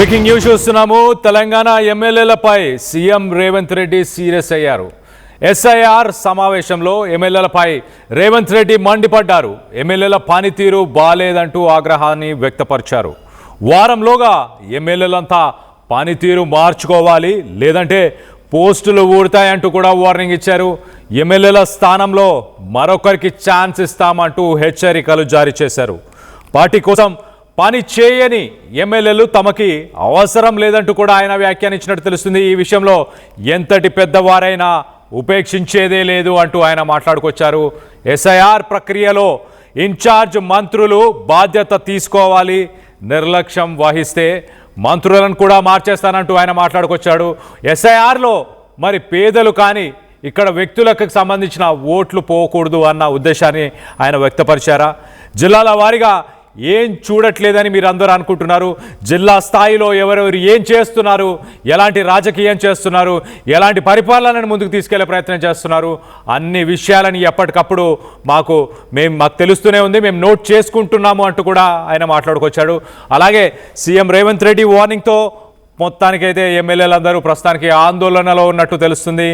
Breaking news చూస్తున్నాము. Telangana ఎమ్మెల్యేలపై CM Revanth Reddy serious అయ్యారు. SIR సమావేశంలో ఎమ్మెల్యేలపై రేవంత్ రెడ్డి మండిపడ్డారు. ఎమ్మెల్యేల పనితీరు బాలేదంటూ ఆగ్రహాన్ని వ్యక్తపరిచారు. వారంలోగా ఎమ్మెల్యేలంతా పనితీరు మార్చుకోవాలి, లేదంటే పోస్టులు ఊడతాయంటూ కూడా వార్నింగ్ ఇచ్చారు. ఎమ్మెల్యేల స్థానంలో మరొకరికి ఛాన్స్ ఇస్తామంటూ హెచ్చరికలు జారీ చేశారు. పార్టీ కోసం పని చేయని ఎమ్మెల్యేలు తమకి అవసరం లేదంటూ కూడా ఆయన వ్యాఖ్యానించినట్టు తెలుస్తుంది. ఈ విషయంలో ఎంతటి పెద్దవారైనా ఉపేక్షించేదే లేదు అంటూ ఆయన మాట్లాడుకొచ్చారు. ఎస్ఐఆర్ ప్రక్రియలో ఇన్ఛార్జ్ మంత్రులు బాధ్యత తీసుకోవాలి, నిర్లక్ష్యం వహిస్తే మంత్రులను కూడా మార్చేస్తానంటూ ఆయన మాట్లాడుకొచ్చాడు. ఎస్ఐఆర్లో మరి పేదలు కానీ ఇక్కడ వ్యక్తులకు సంబంధించిన ఓట్లు పోకూడదు అన్న ఉద్దేశాన్ని ఆయన వ్యక్తపరిచారా? జిల్లాల వారీగా ఏం చూడట్లేదని మీరు అందరూ అనుకుంటున్నారు. జిల్లా స్థాయిలో ఎవరెవరు ఏం చేస్తున్నారు, ఎలాంటి రాజకీయం చేస్తున్నారు, ఎలాంటి పరిపాలనను ముందుకు తీసుకెళ్లే ప్రయత్నం చేస్తున్నారు, అన్ని విషయాలని ఎప్పటికప్పుడు మాకు తెలుస్తూనే ఉంది, మేము నోట్ చేసుకుంటున్నాము అంటూ కూడా ఆయన మాట్లాడుకొచ్చాడు. అలాగే సీఎం రేవంత్ రెడ్డి వార్నింగ్తో మొత్తానికైతే ఎమ్మెల్యేలందరూ ప్రస్తుతానికి ఆందోళనలో ఉన్నట్టు తెలుస్తుంది.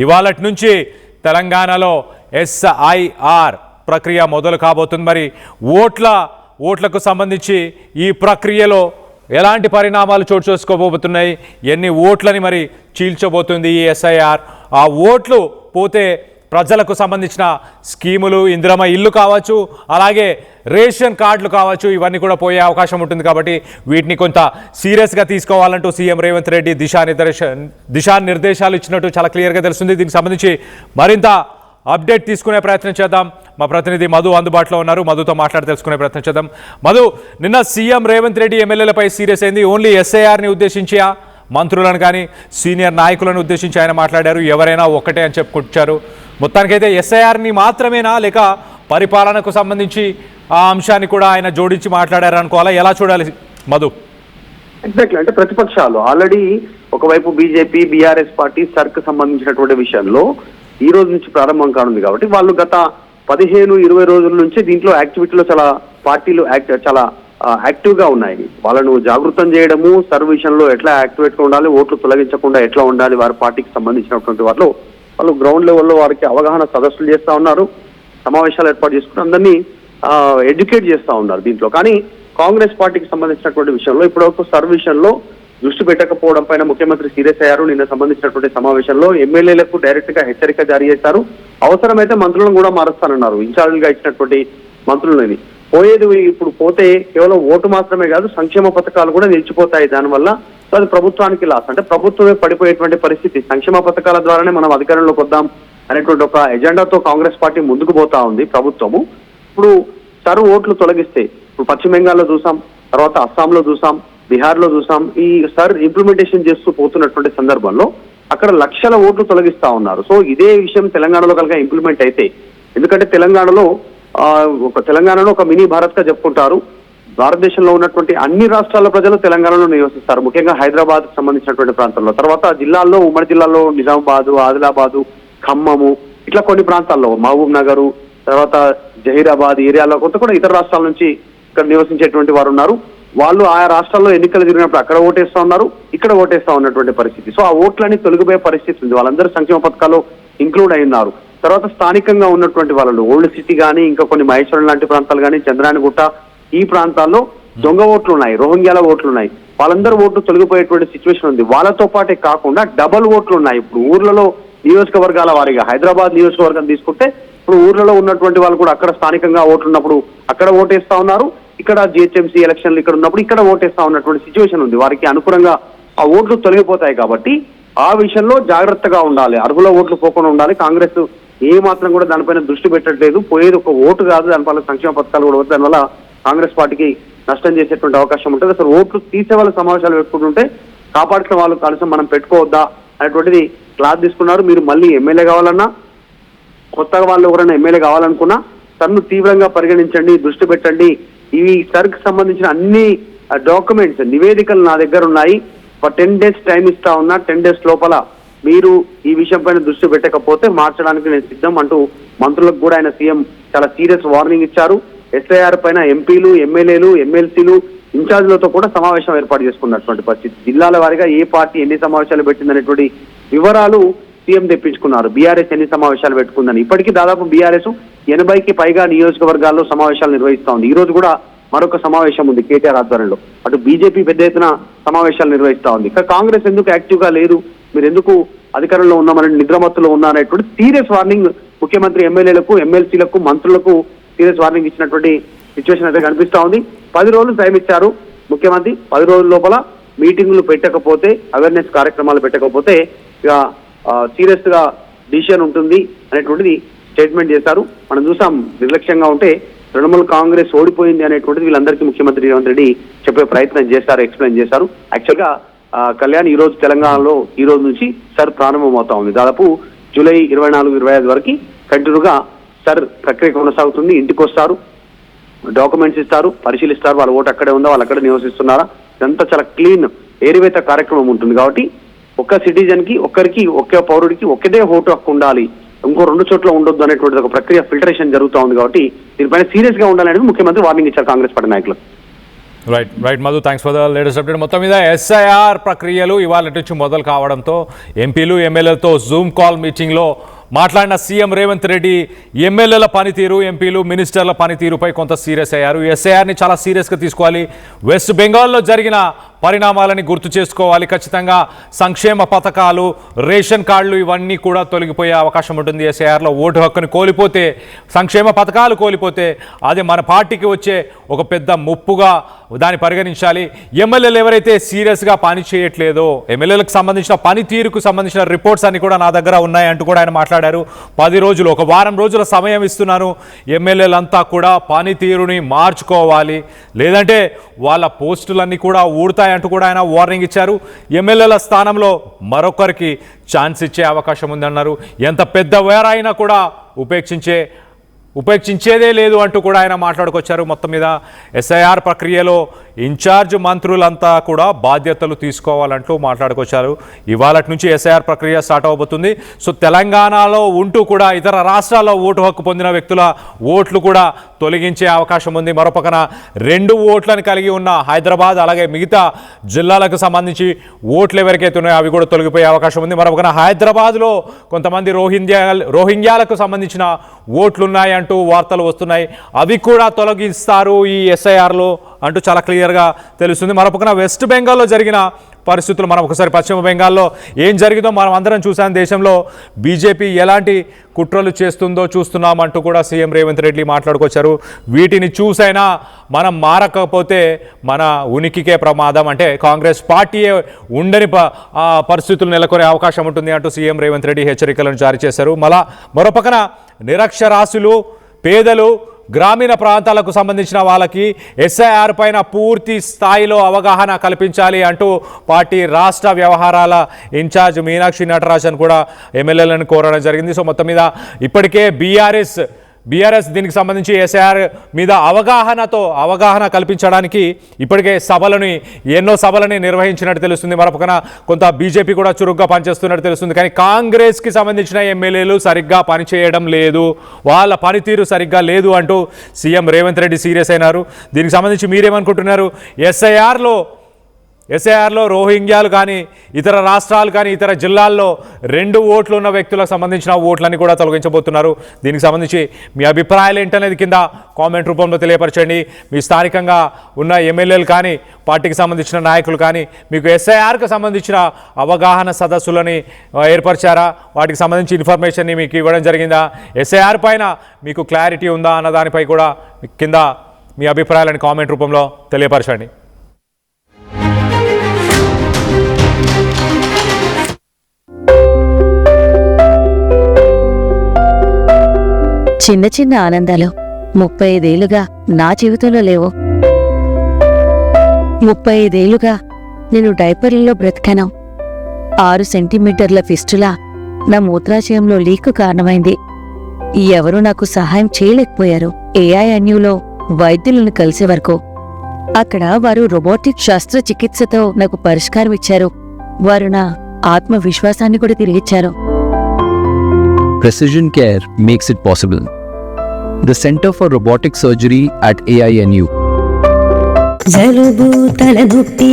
ఇవాళటి నుంచి తెలంగాణలో ఎస్ఐఆర్ ప్రక్రియ మొదలు కాబోతుంది. మరి ఓట్లకు సంబంధించి ఈ ప్రక్రియలో ఎలాంటి పరిణామాలు చోటు చేసుకోబోతున్నాయి, ఎన్ని ఓట్లని మరి చీల్చబోతుంది ఈ ఎస్ఐఆర్, ఆ ఓట్లు పోతే ప్రజలకు సంబంధించిన స్కీములు, ఇందిరమ్మ ఇల్లు కావచ్చు, అలాగే రేషన్ కార్డులు కావచ్చు, ఇవన్నీ కూడా పోయే అవకాశం ఉంటుంది. కాబట్టి వీటిని కొంత సీరియస్గా తీసుకోవాలంటూ సీఎం రేవంత్ రెడ్డి దిశానిర్దేశాలు ఇచ్చినట్టు చాలా క్లియర్గా తెలుస్తుంది. దీనికి సంబంధించి మరింత అప్డేట్ తీసుకునే ప్రయత్నం చేద్దాం. మా ప్రతినిధి మధు అందుబాటులో ఉన్నారు, మధుతో మాట్లాడి తెలుసుకునే ప్రయత్నం చేద్దాం. మధు, నిన్న సీఎం రేవంత్ రెడ్డి ఎమ్మెల్యేలపై సీరియస్ అయింది. ఓన్లీ ఎస్ఐఆర్ని ఉద్దేశించి మంత్రులను కానీ సీనియర్ నాయకులను ఉద్దేశించి ఆయన మాట్లాడారు. ఎవరైనా ఒక్కటే అని చెప్పుకొచ్చారు. మొత్తానికైతే ఎస్ఐఆర్ని మాత్రమేనా, లేక పరిపాలనకు సంబంధించి ఆ అంశాన్ని కూడా ఆయన జోడించి మాట్లాడారు అనుకోవాలా? ఎలా చూడాలి మధు? ఎగ్జాక్ట్లీ, అంటే ప్రతిపక్షాలు ఆల్రెడీ ఒకవైపు బీజేపీ, బీఆర్ఎస్ పార్టీ సర్క్ సంబంధించినటువంటి విషయంలో ఈ రోజు నుంచి ప్రారంభం కానుంది. కాబట్టి వాళ్ళు గత 15-20 రోజుల నుంచి దీంట్లో యాక్టివిటీలో చాలా పార్టీలు చాలా యాక్టివ్ గా ఉన్నాయి. వాళ్ళను జాగృతం చేయడము, సర్వ్ విషయంలో ఎట్లా యాక్టివేట్ గా ఉండాలి, ఓట్లు తొలగించకుండా ఎట్లా ఉండాలి, వారి పార్టీకి సంబంధించినటువంటి వాళ్ళు గ్రౌండ్ లెవెల్లో వారికి అవగాహన సదస్సులు చేస్తా ఉన్నారు, సమావేశాలు ఏర్పాటు చేసుకుని అందరినీ ఎడ్యుకేట్ చేస్తా ఉన్నారు దీంట్లో. కానీ కాంగ్రెస్ పార్టీకి సంబంధించినటువంటి విషయంలో ఇప్పటివరకు సర్వ్ విషయంలో దృష్టి పెట్టకపోవడం పైన ముఖ్యమంత్రి సీరియస్ అయ్యారు. నిన్న సంబంధించినటువంటి సమావేశంలో ఎమ్మెల్యేలకు డైరెక్ట్ గా హెచ్చరిక జారీ చేశారు. అవసరమైతే మంత్రులను కూడా మారుస్తానన్నారు. ఇన్ఛార్జీలుగా ఇచ్చినటువంటి మంత్రులని ఇప్పుడు పోతే కేవలం ఓటు మాత్రమే కాదు, సంక్షేమ పథకాలు కూడా నిలిచిపోతాయి. దానివల్ల అది ప్రభుత్వానికి లాస్, అంటే ప్రభుత్వమే పడిపోయేటువంటి పరిస్థితి. సంక్షేమ పథకాల ద్వారానే మనం అధికారంలోకి వద్దాం అనేటువంటి ఒక ఎజెండాతో కాంగ్రెస్ పార్టీ ముందుకు పోతా ఉంది ప్రభుత్వము. ఇప్పుడు సర్వ్ ఓట్లు తొలగిస్తే, ఇప్పుడు పశ్చిమ బెంగాల్లో చూసాం, తర్వాత అస్సాంలో చూసాం, బీహార్ లో చూసాం, ఈ సర్ ఇంప్లిమెంటేషన్ చేస్తూ పోతున్నటువంటి సందర్భంలో అక్కడ లక్షల ఓట్లు తొలగిస్తా ఉన్నారు. సో ఇదే విషయం తెలంగాణలో కనుక ఇంప్లిమెంట్ అయితే, ఎందుకంటే తెలంగాణను ఒక మినీ భారత్ గా చెప్పుకుంటారు. భారతదేశంలో ఉన్నటువంటి అన్ని రాష్ట్రాల ప్రజలు తెలంగాణలో నివసిస్తారు, ముఖ్యంగా హైదరాబాద్ కు సంబంధించినటువంటి ప్రాంతంలో. తర్వాత జిల్లాల్లో, ఉమ్మడి జిల్లాల్లో నిజామాబాద్, ఆదిలాబాదు, ఖమ్మము, ఇట్లా కొన్ని ప్రాంతాల్లో మహబూబ్ నగరు, తర్వాత జహీరాబాద్ ఏరియాలో కొంత కూడా ఇతర రాష్ట్రాల నుంచి ఇక్కడ నివసించేటువంటి వారు ఉన్నారు. వాళ్ళు ఆయా రాష్ట్రాల్లో ఎన్నికలు జరిగినప్పుడు అక్కడ ఓటేస్తా ఉన్నారు, ఇక్కడ ఓటేస్తా ఉన్నటువంటి పరిస్థితి. సో ఆ ఓట్లన్నీ తొలగిపోయే పరిస్థితి ఉంది. వాళ్ళందరూ సంక్షేమ పథకాల్లో ఇంక్లూడ్ అయినారు. తర్వాత స్థానికంగా ఉన్నటువంటి వాళ్ళు ఓల్డ్ సిటీ కానీ, ఇంకా కొన్ని మహేశ్వరం లాంటి ప్రాంతాలు కానీ, చంద్రాయనగుట్ట, ఈ ప్రాంతాల్లో దొంగ ఓట్లు ఉన్నాయి, రోహింగ్యాల ఓట్లు ఉన్నాయి. వాళ్ళందరూ ఓట్లు తొలగిపోయేటువంటి సిచ్యువేషన్ ఉంది. వాళ్ళతో పాటే కాకుండా డబల్ ఓట్లు ఉన్నాయి. ఇప్పుడు ఊర్లలో నియోజకవర్గాల వారీగా హైదరాబాద్ నియోజకవర్గం తీసుకుంటే ఇప్పుడు ఊర్లలో ఉన్నటువంటి వాళ్ళు కూడా అక్కడ స్థానికంగా ఓట్లు ఉన్నప్పుడు అక్కడ ఓటేస్తా ఉన్నారు, ఇక్కడ జిహెచ్ఎంసీ ఎలక్షన్లు ఇక్కడ ఉన్నప్పుడు ఇక్కడ ఓటేస్తా ఉన్నటువంటి సిచ్యువేషన్ ఉంది. వారికి అనుకూలంగా ఆ ఓట్లు తొలగిపోతాయి. కాబట్టి ఆ విషయంలో జాగ్రత్తగా ఉండాలి, అర్హుల ఓట్లు పోకుండా ఉండాలి. కాంగ్రెస్ ఏ మాత్రం కూడా దానిపైన దృష్టి పెట్టట్లేదు. పోయేది ఒక ఓటు కాదు, దానివల్ల సంక్షేమ పథకాలు కూడా వద్దు, దానివల్ల కాంగ్రెస్ పార్టీకి నష్టం చేసేటువంటి అవకాశం ఉంటుంది. అసలు ఓట్లు తీసే వాళ్ళ సమావేశాలు పెట్టుకుంటుంటే కాపాడుతున్న వాళ్ళు కలిసి మనం పెట్టుకోవద్దా అనేటువంటిది క్లాస్ తీసుకున్నారు. మీరు మళ్ళీ ఎమ్మెల్యే కావాలన్నా, కొత్తగా వాళ్ళు ఎవరైనా ఎమ్మెల్యే కావాలనుకున్నా తనను తీవ్రంగా పరిగణించండి, దృష్టి పెట్టండి. ఇవి సర్క్ సంబంధించిన అన్ని డాక్యుమెంట్స్, నివేదికలు నా దగ్గర ఉన్నాయి. 10 days టైం ఇస్తా ఉన్నా, 10 days లోపల మీరు ఈ విషయం పైన దృష్టి పెట్టకపోతే మార్చడానికి నేను సిద్ధం అంటూ మంత్రులకు కూడా ఆయన సీఎం చాలా సీరియస్ వార్నింగ్ ఇచ్చారు. ఎస్ఐఆర్ పైన ఎంపీలు, ఎమ్మెల్యేలు, ఎమ్మెల్సీలు ఇన్ఛార్జ్లతో కూడా సమావేశం ఏర్పాటు చేసుకున్నటువంటి పరిస్థితి. జిల్లాల వారీగా ఏ పార్టీ ఎన్ని సమావేశాలు పెట్టిందనేటువంటి వివరాలు సీఎం తెప్పించుకున్నారు. బీఆర్ఎస్ ఎన్ని సమావేశాలు పెట్టుకుందని. ఇప్పటికీ దాదాపు బీఆర్ఎస్ 80కి పైగా నియోజకవర్గాల్లో సమావేశాలు నిర్వహిస్తా ఉంది. ఈ రోజు కూడా మరొక సమావేశం ఉంది కేటీఆర్ ఆధ్వర్యంలో. అటు బీజేపీ పెద్ద ఎత్తున సమావేశాలు నిర్వహిస్తా ఉంది. ఇక కాంగ్రెస్ ఎందుకు యాక్టివ్ గా లేదు, మీరు ఎందుకు అధికారంలో ఉన్నామని నిద్రమత్తులో ఉన్నారనేటువంటి సీరియస్ వార్నింగ్ ముఖ్యమంత్రి ఎమ్మెల్యేలకు, ఎమ్మెల్సీలకు, మంత్రులకు సీరియస్ వార్నింగ్ ఇచ్చినటువంటి సిచ్యువేషన్ అయితే కనిపిస్తా ఉంది. 10 రోజులు టైం ఇచ్చారు ముఖ్యమంత్రి. 10 రోజుల లోపల మీటింగులు పెట్టకపోతే, అవేర్నెస్ కార్యక్రమాలు పెట్టకపోతే ఇక సీరియస్ గా డిసిషన్ ఉంటుంది అనేటువంటిది స్టేట్మెంట్ చేశారు. మనం చూసాం నిర్లక్ష్యంగా ఉంటే తృణమూల్ కాంగ్రెస్ ఓడిపోయింది అనేటువంటిది వీళ్ళందరికీ ముఖ్యమంత్రి రేవంత్ రెడ్డి చెప్పే ప్రయత్నం చేశారు, ఎక్స్ప్లెయిన్ చేశారు. యాక్చువల్ గా కళ్యాణ్ ఈ రోజు తెలంగాణలో ఈ రోజు నుంచి సర్ ప్రారంభం అవుతా ఉంది. దాదాపు జూలై 24-25 వరకు కంటిన్యూగా సర్ ప్రక్రియ కొనసాగుతుంది. ఇంటికి వస్తారు, డాక్యుమెంట్స్ ఇస్తారు, పరిశీలిస్తారు, వాళ్ళ ఓటు అక్కడే ఉందా, వాళ్ళు అక్కడే నివసిస్తున్నారా, ఇదంతా చాలా క్లీన్ ఏరివేత కార్యక్రమం ఉంటుంది. కాబట్టి ఒక్క సిటిజన్ కి, ఒక్క పౌరుడికి ఒక్కటే ఓటు హక్కు ఉండాలి, ఇంకో 2 చోట్ల ఉండొద్దు అనేటువంటి ఒక ప్రక్రియ ఫిల్టరేషన్ జరుగుతూ ఉంది. కాబట్టి దీనిపైన సీరియస్ గా ఉండాలనేది ముఖ్యమంత్రి వార్నింగ్ ఇచ్చారు కాంగ్రెస్ పార్టీ నాయకులు. Right Madhu, thanks for the latest update. మొత్తం మీద ఎస్ఐఆర్ ప్రక్రియలు ఇవాళ నుంచి మొదలు కావడంతో ఎంపీలు, ఎమ్మెల్యేలతో జూమ్ కాల్ మీటింగ్లో మాట్లాడిన సీఎం రేవంత్ రెడ్డి ఎమ్మెల్యేల పనితీరు, ఎంపీలు, మినిస్టర్ల పనితీరుపై కొంత సీరియస్ అయ్యారు. ఎస్ఐఆర్ని చాలా సీరియస్గా తీసుకోవాలి, వెస్ట్ బెంగాల్లో జరిగిన పరిణామాలని గుర్తు చేసుకోవాలి, ఖచ్చితంగా సంక్షేమ పథకాలు, రేషన్ కార్డులు ఇవన్నీ కూడా తొలగిపోయే అవకాశం ఉంటుంది. ఎస్ఐఆర్లో ఓటు హక్కుని కోల్పోతే, సంక్షేమ పథకాలు కోల్పోతే అది మన పార్టీకి వచ్చే ఒక పెద్ద ముప్పుగా దాన్ని పరిగణించాలి. ఎమ్మెల్యేలు ఎవరైతే సీరియస్గా పని చేయట్లేదో, ఎమ్మెల్యేలకు సంబంధించిన పనితీరుకు సంబంధించిన రిపోర్ట్స్ అన్ని కూడా నా దగ్గర ఉన్నాయంటూ కూడా ఆయన మాట్లాడారు. 10 రోజులు, ఒక వారం రోజుల సమయం ఇస్తున్నాను, ఎమ్మెల్యేలంతా కూడా పనితీరుని మార్చుకోవాలి, లేదంటే వాళ్ళ పోస్టులన్నీ కూడా ఊడతాయంటూ కూడా ఆయన వార్నింగ్ ఇచ్చారు. ఎమ్మెల్యేల స్థానంలో మరొకరికి ఛాన్స్ ఇచ్చే అవకాశం ఉందన్నారు. ఎంత పెద్ద వేరైనా కూడా ఉపేక్షించేదే లేదు అంటూ కూడా ఆయన మాట్లాడుకొచ్చారు. మొత్తం మీద ఎస్ఐఆర్ ప్రక్రియలో ఇన్ఛార్జ్ మంత్రులంతా కూడా బాధ్యతలు తీసుకోవాలంటూ మాట్లాడుకొచ్చారు. ఇవాళ నుంచి ఎస్ఐఆర్ ప్రక్రియ స్టార్ట్ అవబోతుంది. సో తెలంగాణలో ఉంటూ కూడా ఇతర రాష్ట్రాల్లో ఓటు హక్కు పొందిన వ్యక్తుల ఓట్లు కూడా తొలగించే అవకాశం ఉంది. మరోపక్కన 2 ఓట్లను కలిగి ఉన్న హైదరాబాద్, అలాగే మిగతా జిల్లాలకు సంబంధించి ఓట్లు ఎవరికైతే ఉన్నాయో అవి కూడా తొలగిపోయే అవకాశం ఉంది. మరోపక్కన హైదరాబాద్లో కొంతమంది రోహింగ్యాలకు సంబంధించిన ఓట్లున్నాయి అంటూ వార్తలు వస్తున్నాయి, అవి కూడా తొలగిస్తారు ఈ ఎస్ఐఆర్లో అంటూ చాలా క్లియర్గా తెలుస్తుంది. మరోపక్కన వెస్ట్ బెంగాల్లో జరిగిన పరిస్థితులు, మనం ఒకసారి పశ్చిమ బెంగాల్లో ఏం జరిగిందో మనం అందరం చూసాం. దేశంలో బీజేపీ ఎలాంటి కుట్రలు చేస్తుందో చూస్తున్నామంటూ కూడా సీఎం రేవంత్ రెడ్డి మాట్లాడుకొచ్చారు. వీటిని చూసైనా మనం మారకపోతే మన ఉనికికే ప్రమాదం, అంటే కాంగ్రెస్ పార్టీయే ఉండని పరిస్థితులు నెలకొనే అవకాశం ఉంటుంది అంటూ సీఎం రేవంత్ రెడ్డి హెచ్చరికలను జారీ చేశారు. మరోపక్కన నిరక్షరాస్యులు, పేదలు, గ్రామీణ ప్రాంతాలకు సంబంధించిన వాళ్ళకి ఎస్ఐఆర్ పైన పూర్తి స్థాయిలో అవగాహన కల్పించాలి అంటూ పార్టీ రాష్ట్ర వ్యవహారాల ఇన్ఛార్జ్ మీనాక్షి నటరాజన్ కూడా ఎమ్మెల్యేలను కోరడం జరిగింది. సో మొత్తం మీద ఇప్పటికే బీఆర్ఎస్ దీనికి సంబంధించి ఎస్ఐఆర్ మీద అవగాహన కల్పించడానికి ఇప్పటికే ఎన్నో సభలని నిర్వహించినట్టు తెలుస్తుంది. మరొకన కొంత బీజేపీ కూడా చురుగ్గా పనిచేస్తున్నట్టు తెలుస్తుంది. కానీ కాంగ్రెస్కి సంబంధించిన ఎమ్మెల్యేలు సరిగ్గా పనిచేయడం లేదు, వాళ్ళ పనితీరు సరిగ్గా లేదు అంటూ సీఎం రేవంత్ రెడ్డి సీరియస్ అయినారు. దీనికి సంబంధించి మీరేమనుకుంటున్నారు? ఎస్ఐఆర్లో రోహింగ్యాలు కానీ, ఇతర రాష్ట్రాలు కానీ, ఇతర జిల్లాల్లో 2 ఓట్లు ఉన్న వ్యక్తులకు సంబంధించిన ఓట్లన్నీ కూడా తొలగించబోతున్నారు. దీనికి సంబంధించి మీ అభిప్రాయాలు ఏంటనేది కింద కామెంట్ రూపంలో తెలియపరచండి. మీ స్థానికంగా ఉన్న ఎమ్మెల్యేలు కానీ, పార్టీకి సంబంధించిన నాయకులు కానీ మీకు ఎస్ఐఆర్కి సంబంధించిన అవగాహన సదస్సులని ఏర్పరిచారా? వాటికి సంబంధించి ఇన్ఫర్మేషన్ని మీకు ఇవ్వడం జరిగిందా? ఎస్ఐఆర్ పైన మీకు క్లారిటీ ఉందా అన్న దానిపై కూడా కింద మీ అభిప్రాయాలను కామెంట్ రూపంలో తెలియపరచండి. చిన్న చిన్న ఆనందాలు 35 ఏళ్లుగా నా జీవితంలో లేవు. 35 ఏళ్లుగా నేను డైపర్లలో బ్రతికాను. 6 సెంటీమీటర్ల ఫిస్టులా నా మూత్రాశయంలో లీకు కారణమైంది. ఎవరూ నాకు సహాయం చేయలేకపోయారు. ఏఐఎన్యూలో వైద్యులను కలిసే వరకు. అక్కడ వారు రోబోటిక్ శస్త్రచికిత్సతో నాకు పరిష్కారం ఇచ్చారు. వారు నా ఆత్మవిశ్వాసాన్ని కూడా తిరిగిచ్చారు. Precision Care makes it possible. The Center for Robotic Surgery at AINU. జలుబు తలనొప్పి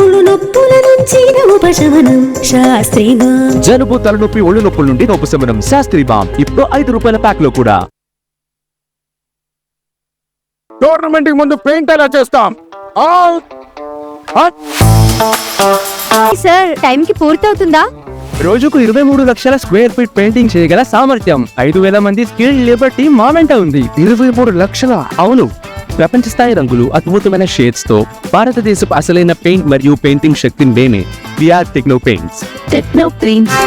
ఒళ్ళు నొప్పుల నుంచి ఉపశమనం శాస్త్రీమా. జలుబు తలనొప్పి ఒళ్ళు నొప్పుల నుండి ఉపశమనం శాస్త్రీ బామ్ ఇప్పుడు 5 రూపాయల ప్యాక్ లో కూడా. టోర్నమెంట్ కి ముందు పెయింట్ ఎలా చేస్తాం? సార్ టైంకి పూర్తవుతుందా? రోజుకు 23 లక్షల స్క్వేర్ ఫీట్ పెయింటింగ్ చేయగల సామర్థ్యం 5,000 మంది స్కిల్డ్ లేబర్ టీం మా వెంట ఉంది. 23 లక్షల? అవును, ప్రపంచ స్థాయి రంగులు, అద్భుతమైన షేడ్స్ తో భారతదేశపు అసలైన పెయింట్ మరియు పెయింటింగ్ శక్తిని మేమే. We are techno paints. Techno paints.